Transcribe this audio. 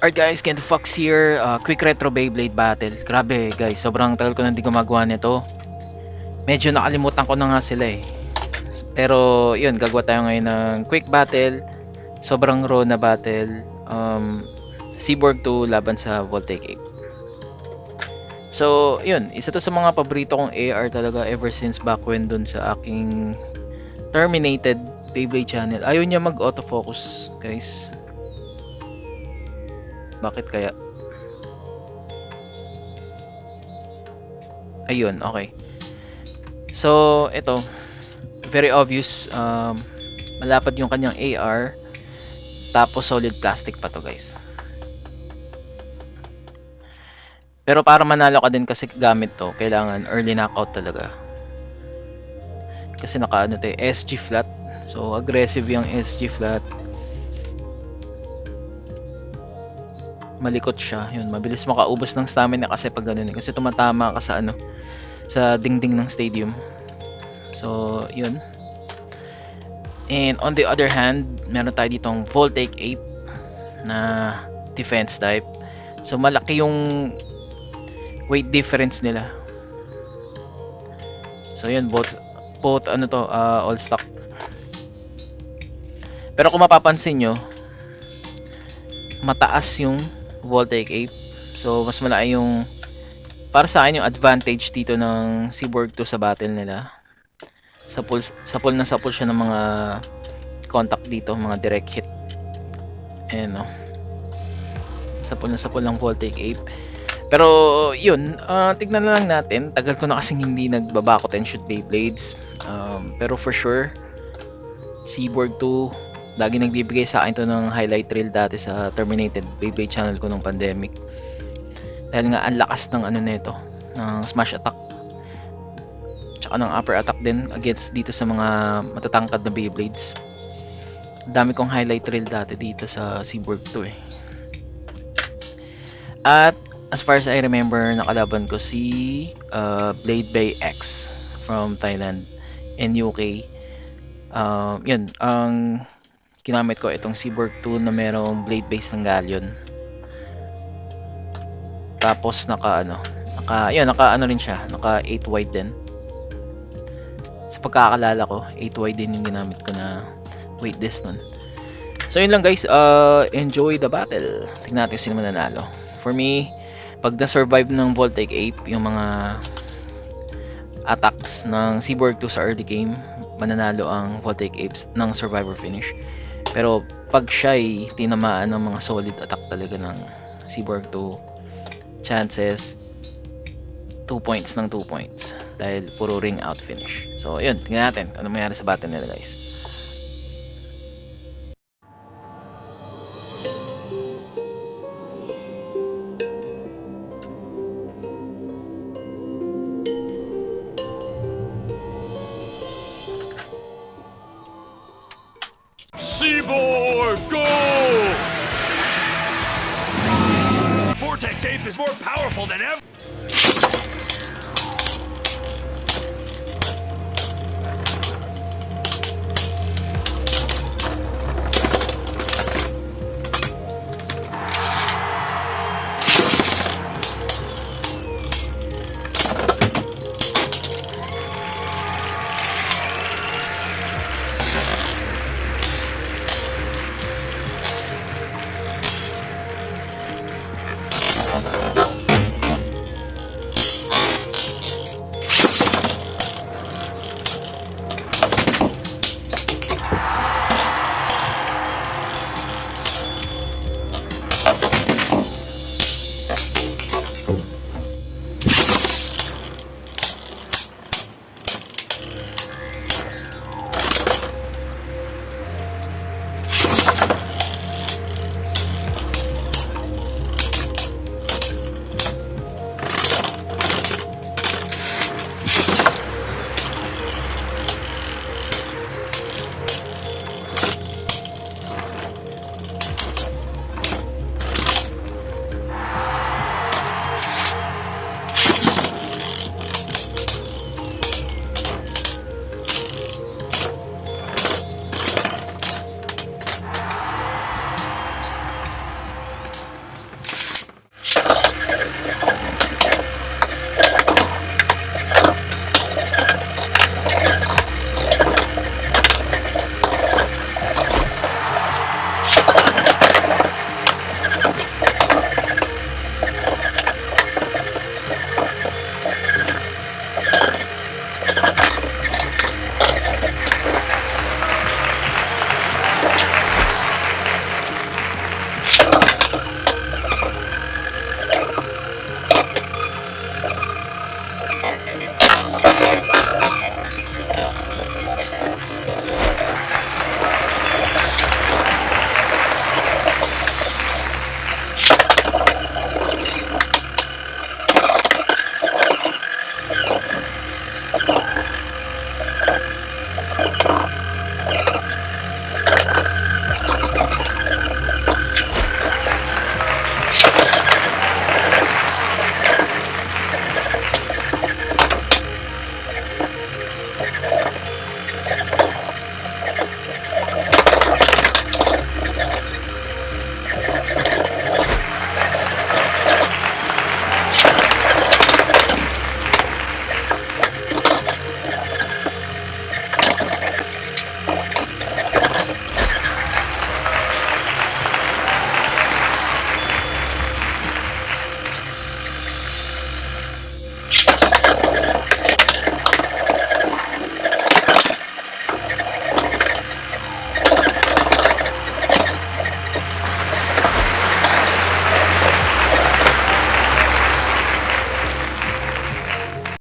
Alright guys, Kento Fox here. Quick retro Beyblade battle. Grabe guys, sobrang tagal ko na hindi gumagawa nito. Medyo nakalimutan ko na nga sila eh. Pero yun, gagawa tayo ngayon ng quick battle. Sobrang raw na battle. Cyborg 2 laban sa Voltaic 8. So yun, isa to sa mga paborito kong AR talaga ever since back when dun sa aking terminated Beyblade channel. Ayaw niya mag autofocus guys. Bakit kaya? Ayun, okay. So, ito. Very obvious. Malapad yung kanyang AR. Tapos solid plastic pa to guys. Pero para manalo ka din kasi gamit to, kailangan early knockout talaga. Kasi naka to, SG flat. So, aggressive yung SG flat. Malikot siya. Yun, mabilis makaubos ng stamina kasi pag ganun eh. Kasi tumatama ka sa sa dingding ng stadium. So, yun. And on the other hand, meron tayo ditong Voltaic 8 na defense type. So, malaki yung weight difference nila. So, yun, both all stock. Pero kung mapapansin nyo, mataas yung Voltaic 8. So, mas malaki yung para sa akin yung advantage dito ng Cyborg 2 sa battle nila. Sapul siya ng mga contact dito, mga direct hit. Ayan no. Sapul ng Voltaic 8. Pero yun, tignan na lang natin. Tagal ko na kasing hindi nagbabakot and shoot Beyblades. Pero for sure, Cyborg 2 lagi nagbibigay sa akin to ng highlight reel dati sa terminated Beyblade channel ko nung pandemic. Dahil nga ang lakas ng nito, ng smash attack. Tsaka ng upper attack din against dito sa mga matatangkad na Beyblades. Dami kong highlight reel dati dito sa Cyborg 2 eh. At as far as I remember, nakalaban ko si Blade Bay X from Thailand and UK. Yun, ang ginamit ko itong Cyborg 2 na merong blade base ng galleon. Tapos naka rin siya, naka 8 wide din. Sa pagkakalala ko, 8 wide din yung ginamit ko na weight disc nun. So yun lang guys, enjoy the battle. Tingnan natin sino mananalo. For me, pag na-survive ng Voltaic 8 yung mga attacks ng Cyborg 2 sa early game, mananalo ang Voltaic 8 ng survivor finish. Pero pag siya ay tinamaan ng mga solid attack talaga ng Cyborg 2, chances 2 points ng 2 points dahil puro ring out finish. So yun, tingnan natin ano mayroon sa battle nila guys. Cyborg, go! Vortex Ape is more powerful than ever!